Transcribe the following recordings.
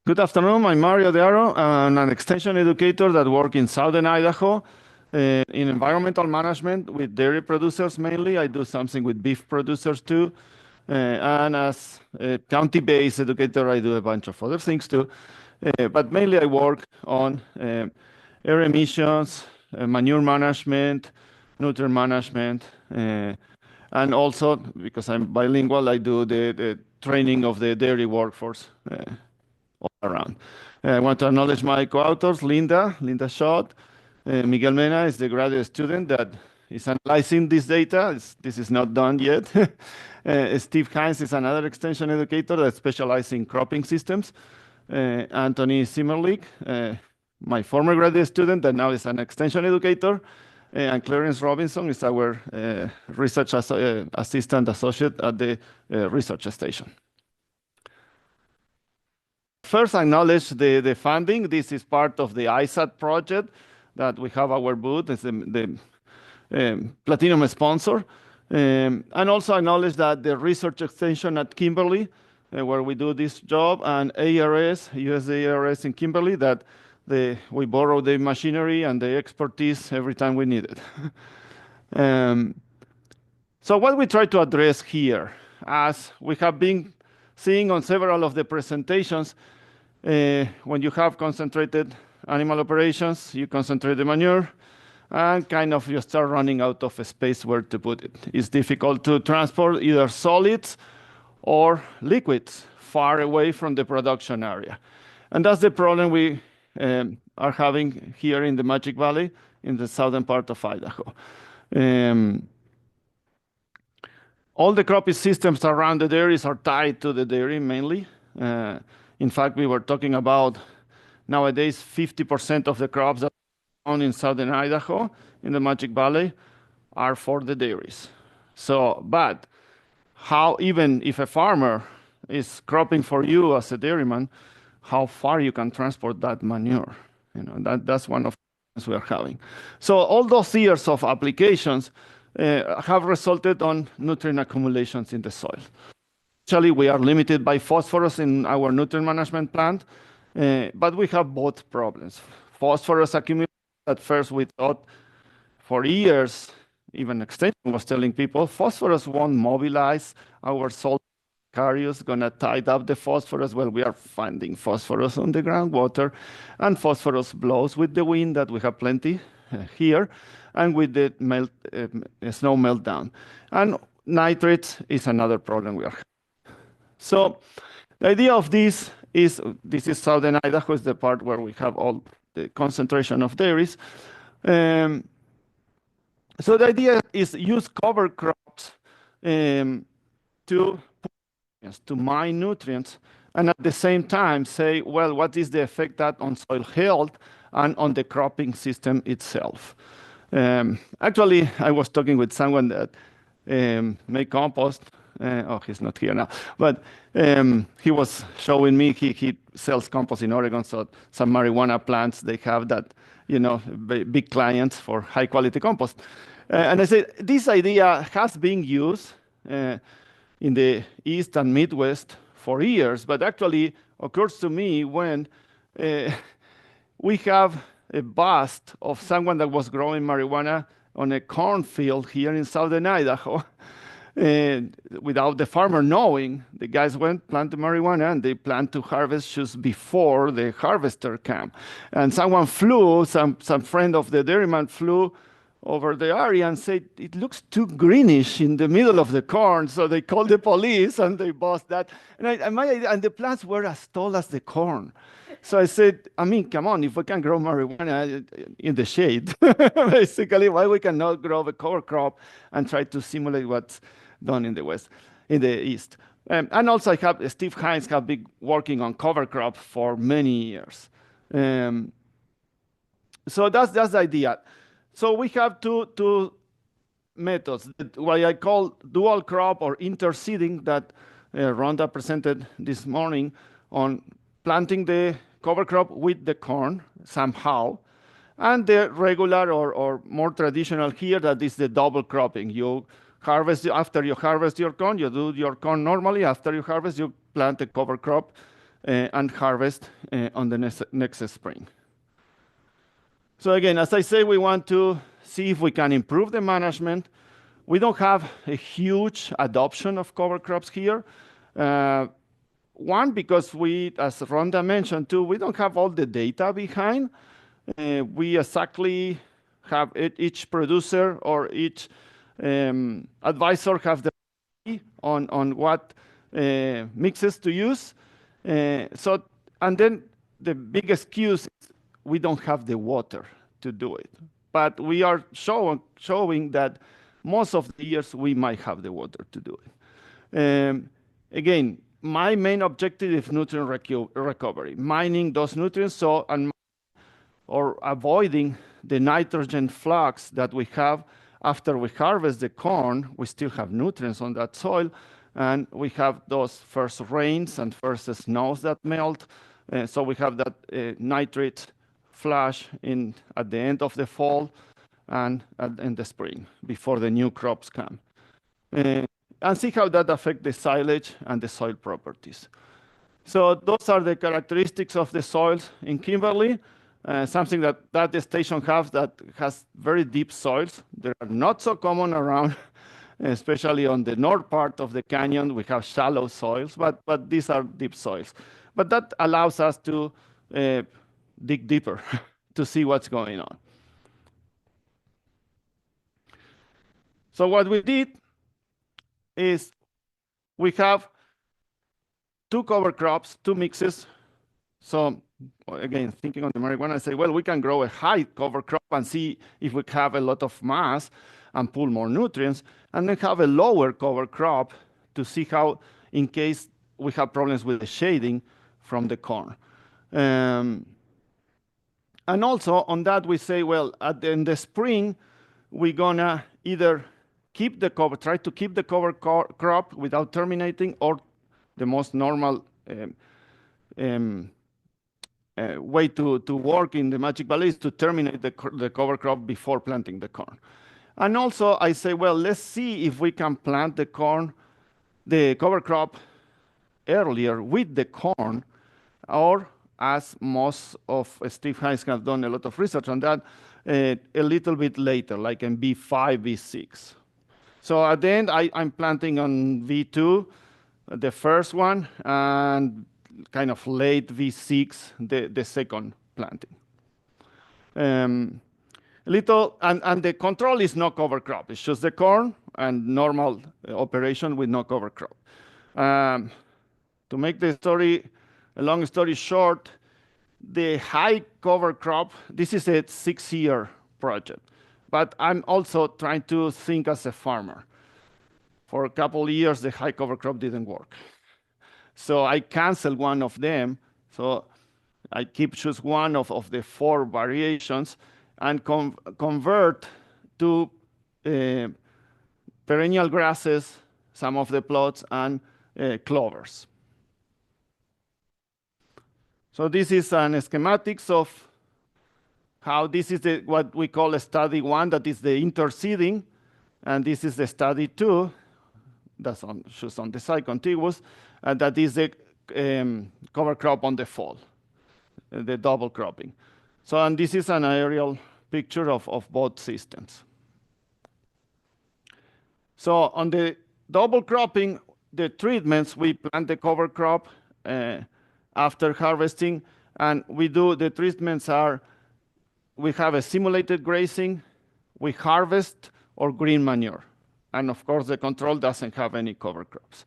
Good afternoon. I'm Mario De Aro. I'm an extension educator that works in southern Idaho in environmental management with dairy producers mainly. I do something with beef producers too. And as a county-based educator, I do a bunch of other things too. But mainly I work on air emissions, manure management, nutrient management, and also, because I'm bilingual, I do the training of the dairy workforce all around. I want to acknowledge my co-authors, Linda Schott. Miguel Mena is the graduate student that is analyzing this data. This is not done yet. Steve Hines is another extension educator that specializes in cropping systems. Anthony Simmerlich, my former graduate student that now is an extension educator. And Clarence Robinson is our research assistant associate at the research station. First, acknowledge the funding. This is part of the ISAT project that we have our booth as the platinum sponsor. And also acknowledge that the research extension at Kimberly, where we do this job, and ARS, USA ARS in Kimberly, that we borrow the machinery and the expertise every time we need it. So what we try to address here, as we have been seeing on several of the presentations, when you have concentrated animal operations, you concentrate the manure, and kind of you start running out of a space where to put it. It's difficult to transport either solids or liquids far away from the production area. And that's the problem we are having here in the Magic Valley, in the southern part of Idaho. All the cropping systems around the dairies are tied to the dairy mainly. In fact, we were talking about nowadays 50% of the crops that are grown in southern Idaho, in the Magic Valley, are for the dairies. So, but how, even if a farmer is cropping for you as a dairyman, how far you can transport that manure? That's one of the things we are having. So all those years of applications have resulted on nutrient accumulations in the soil. Actually, we are limited by phosphorus in our nutrient management plant, but we have both problems. Phosphorus accumulation, at first we thought for years, even Extension was telling people, phosphorus won't mobilize our soil carriers, gonna tide up the phosphorus. Well, we are finding phosphorus on the groundwater, and phosphorus blows with the wind that we have plenty here, and with the snow meltdown. And nitrates is another problem we are having. So the idea of this is southern Idaho, is the part where we have all the concentration of dairies. So the idea is use cover crops to mine nutrients, and at the same time say, well, what is the effect that on soil health and on the cropping system itself? Actually, I was talking with someone that make compost. Oh, he's not here now, but he was showing me he sells compost in Oregon. So some marijuana plants, they have that, big clients for high quality compost. And I said, this idea has been used in the East and Midwest for years, but actually occurs to me when we have a bust of someone that was growing marijuana on a cornfield here in southern Idaho. Without the farmer knowing, the guys went, planted marijuana, and they planned to harvest just before the harvester came. And someone flew, some friend of the dairyman flew over the area and said, it looks too greenish in the middle of the corn. So they called the police and they bust that. And the plants were as tall as the corn. So I said, come on, if we can grow marijuana in the shade, basically, why we cannot grow a cover crop and try to simulate what's done in the East. And also I have, Steve Hines have been working on cover crop for many years. So that's the idea. So we have two methods, what I call dual crop or interseeding that Rhonda presented this morning on planting the cover crop with the corn somehow, and the regular or more traditional here, that is the double cropping. You harvest, after you harvest your corn, you do your corn normally. After you harvest, you plant a cover crop and harvest on the next spring. So again, as I say, we want to see if we can improve the management. We don't have a huge adoption of cover crops here. One, because we, as Rhonda mentioned too, we don't have all the data behind. We exactly have each producer or each advisor have the on what mixes to use. And then the big excuse is we don't have the water to do it. But we are showing that most of the years we might have the water to do it. Again, my main objective is nutrient recovery, mining those nutrients or avoiding the nitrogen flux that we have after we harvest the corn. We still have nutrients on that soil, and we have those first rains and first snows that melt. So we have that nitrate flush at the end of the fall and in the spring before the new crops come. And see how that affects the silage and the soil properties. So those are the characteristics of the soils in Kimberly. Something that the station has very deep soils. They are not so common around, especially on the north part of the canyon. We have shallow soils, but these are deep soils. But that allows us to dig deeper to see what's going on. So what we did is we have 2 cover crops, 2 mixes. So again, thinking on the marijuana, I say, well, we can grow a high cover crop and see if we have a lot of mass and pull more nutrients, and then have a lower cover crop to see how, in case we have problems with the shading from the corn. And also on that, we say, well, in the spring, we're gonna either try to keep the cover crop without terminating, or the most normal way to work in the Magic Valley is to terminate the cover crop before planting the corn. And also I say, well, let's see if we can plant the cover crop earlier with the corn, or as most of Steve Hines have done a lot of research on that, a little bit later, like in V5, V6. So at the end, I'm planting on V2, the first one, and kind of late V6, the second planting. And the control is no cover crop. It's just the corn and normal operation with no cover crop. To make a long story short, the high cover crop, this is a 6-year project. But I'm also trying to think as a farmer. For a couple of years, the high cover crop didn't work. So I canceled one of them. So I choose one of the 4 variations and convert to perennial grasses, some of the plots, and clovers. So this is an schematics of how this is what we call a study 1, that is the interseeding, and this is the study 2, that's just on the side contiguous, and that is the cover crop on the fall, the double cropping. So, and this is an aerial picture of both systems. So on the double cropping, the treatments, we plant the cover crop after harvesting, and the treatments are, we have a simulated grazing, we harvest, or green manure. And of course, the control doesn't have any cover crops.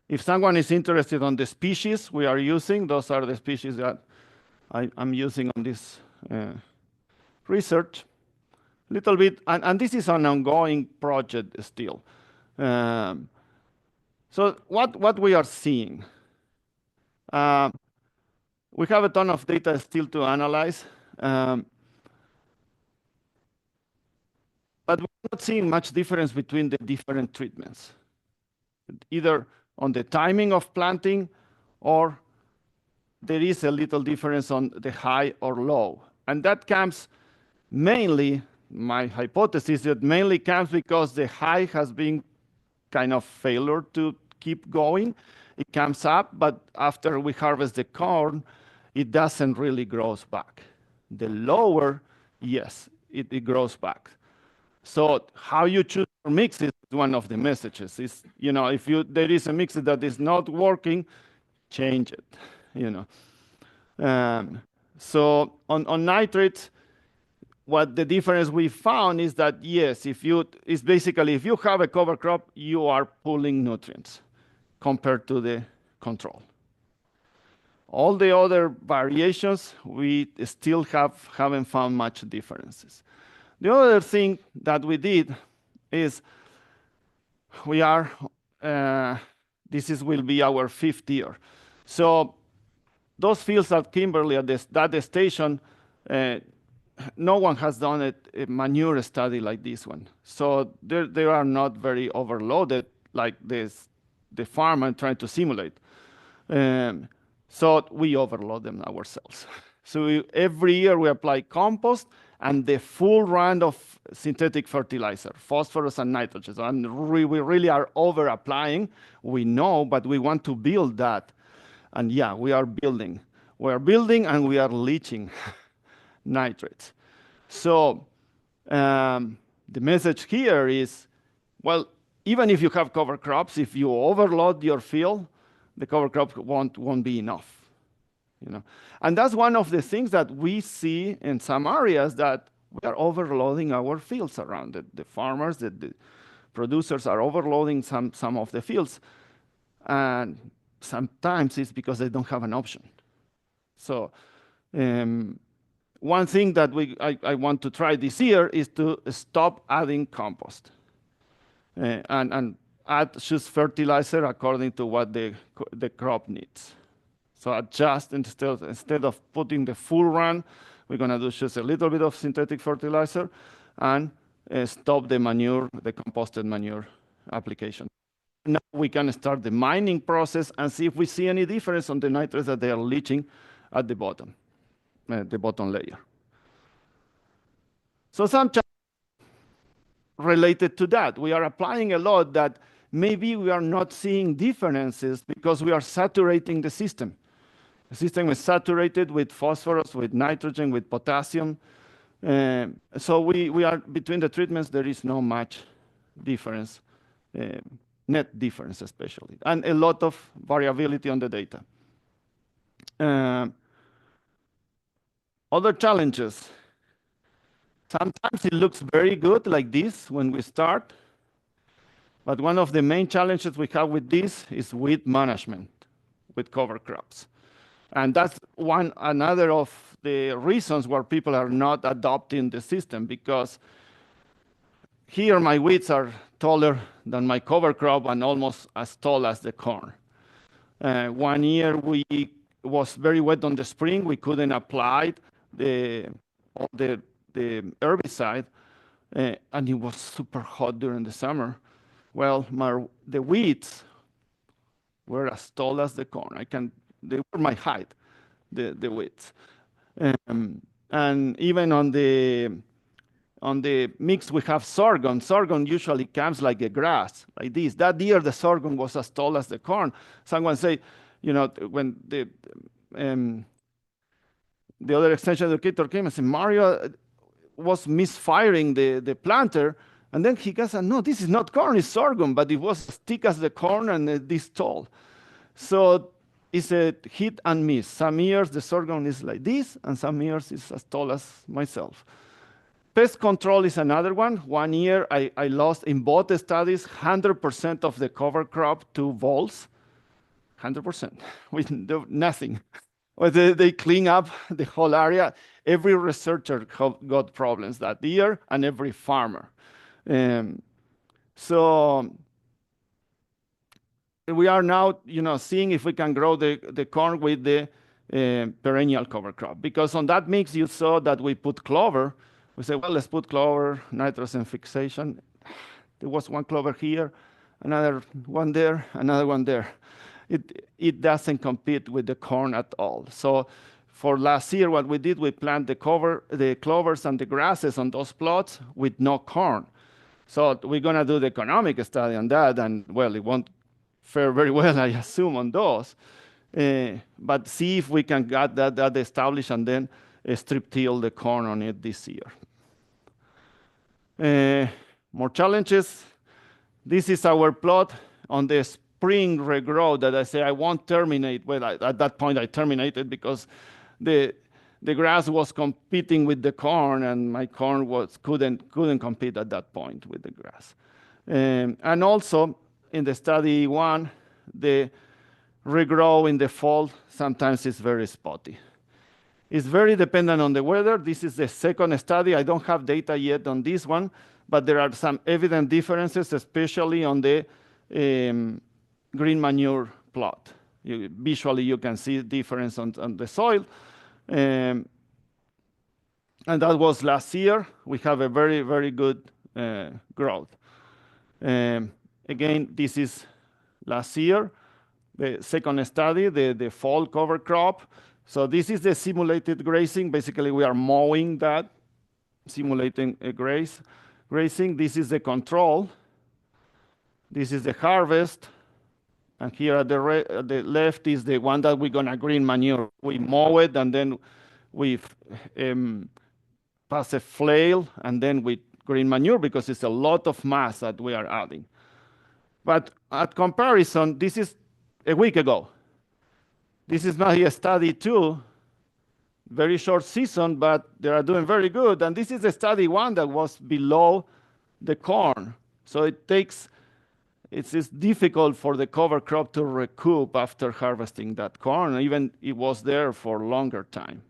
If someone is interested on the species we are using, those are the species that I'm using on this research. Little bit, and this is an ongoing project still. So what we are seeing, we have a ton of data still to analyze, but we're not seeing much difference between the different treatments, either on the timing of planting, or there is a little difference on the high or low. And that comes mainly, my hypothesis, that mainly comes because the high has been kind of failure to keep going. It comes up, but after we harvest the corn, it doesn't really grows back. The lower, yes, it grows back. So how you choose your mix is one of the messages. Is, you know, if there is a mix that is not working, change it. You know. So on nitrates, what the difference we found is that yes, if you have a cover crop, you are pulling nutrients compared to the control. All the other variations, we still haven't found much differences. The other thing that we did is will be our 5th year. So those fields at Kimberly at that station, no one has done a manure study like this one. So they are not very overloaded like the farmer trying to simulate. So we overload them ourselves. So every year we apply compost and the full round of synthetic fertilizer, phosphorus and nitrogen. And we really are over applying. We know, but we want to build that. And yeah, we are building. We are building and we are leaching nitrates. So the message here is, well, even if you have cover crops, if you overload your field, the cover crop won't be enough. You know? And that's one of the things that we see in some areas, that we are overloading our fields around it. The farmers, the producers are overloading some of the fields. And sometimes it's because they don't have an option. So one thing that I want to try this year is to stop adding compost and choose fertilizer according to what the crop needs. So adjust instead of putting the full run, we're going to do just a little bit of synthetic fertilizer and stop the composted manure application. Now we can start the mining process and see if we see any difference on the nitrates that they are leaching at the bottom layer. So some related to that, we are applying a lot that maybe we are not seeing differences because we are saturating the system. The system is saturated with phosphorus, with nitrogen, with potassium. So we are between the treatments, there is no much difference, net difference especially, and a lot of variability on the data. Other challenges. Sometimes it looks very good like this when we start, but one of the main challenges we have with this is weed management with cover crops. And that's another of the reasons where people are not adopting the system, because here my weeds are taller than my cover crop and almost as tall as the corn. One year we was very wet on the spring. We couldn't apply the herbicide, and it was super hot during the summer. Well, the weeds were as tall as the corn. They were my height, the weeds. And even on the mix, we have sorghum. Sorghum usually comes like a grass, like this. That year, the sorghum was as tall as the corn. Someone say, you know, when the other extension educator came and said, Mario was misfiring the planter. And then he goes, no, this is not corn, it's sorghum, but it was as thick as the corn and this tall. So it's a hit and miss. Some years the sorghum is like this, and some years it's as tall as myself. Pest control is another one. One year I lost in both studies 100% of the cover crop to voles. 100% with nothing. Well, they clean up the whole area. Every researcher got problems that year, and every farmer. So we are now, seeing if we can grow the corn with the perennial cover crop. Because on that mix, you saw that we put clover. We said, well, let's put clover, nitrogen fixation. There was one clover here, another one there, another one there. It doesn't compete with the corn at all. So for last year, what we did, we planted the clovers and the grasses on those plots with no corn. So we're going to do the economic study on that, and well, it won't fare very well, I assume, on those. But see if we can get that established and then strip till the corn on it this year. More challenges. This is our plot on the spring regrowth that I say I won't terminate. Well, at that point I terminated because the grass was competing with the corn, and my corn couldn't compete at that point with the grass. And also in the study one, the regrow in the fall sometimes is very spotty. It's very dependent on the weather. This is the second study. I don't have data yet on this one, but there are some evident differences, especially on the green manure plot. Visually, you can see difference on the soil. And that was last year. We have a very, very good growth. Again, this is last year. The second study, the fall cover crop. So this is the simulated grazing. Basically, we are mowing that, simulating a grazing. This is the control. This is the harvest. And here at the left is the one that we're going to green manure. We mow it, and then we pass a flail, and then we green manure because it's a lot of mass that we are adding. But at comparison, this is a week ago. This is my study two, very short season, but they are doing very good. And this is the study one that was below the corn. So it's difficult for the cover crop to recoup after harvesting that corn. Even it was there for a longer time.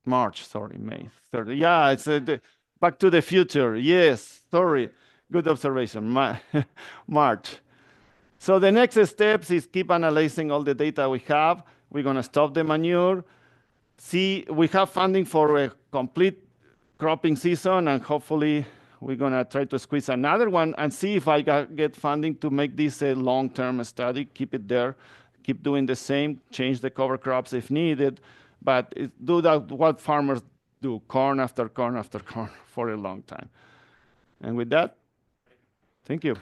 May 30. Yeah, it's Back to the Future. Yes, sorry. Good observation. March. So the next steps is keep analyzing all the data we have. We're going to stop the manure. See, we have funding for a complete cropping season, and hopefully we're going to try to squeeze another one and see if I get funding to make this a long-term study, keep it there, keep doing the same, change the cover crops if needed, but do that what farmers do, corn after corn after corn for a long time. And with that, thank you.